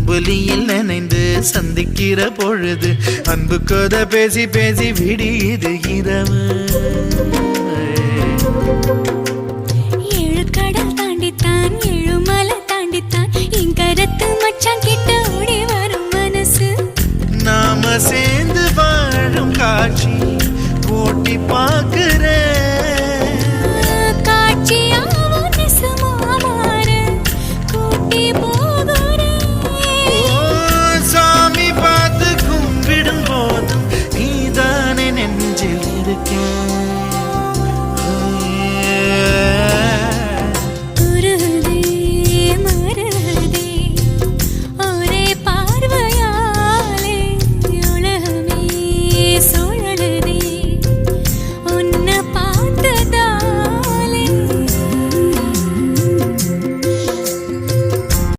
அம்புலியில் நனைந்து சந்திக்கிற பொழுது அன்பு கதை பேசி பேசி விடியுது இரவு. ஏழு கடல் தாண்டித்தான் ஏழு மலை தாண்டித்தான் என் கருத்து மச்சான் கிட்ட ஓடி வரும் மனசு. நாம சேர்ந்து வாழும் காட்சி ஓட்டி பார்க்க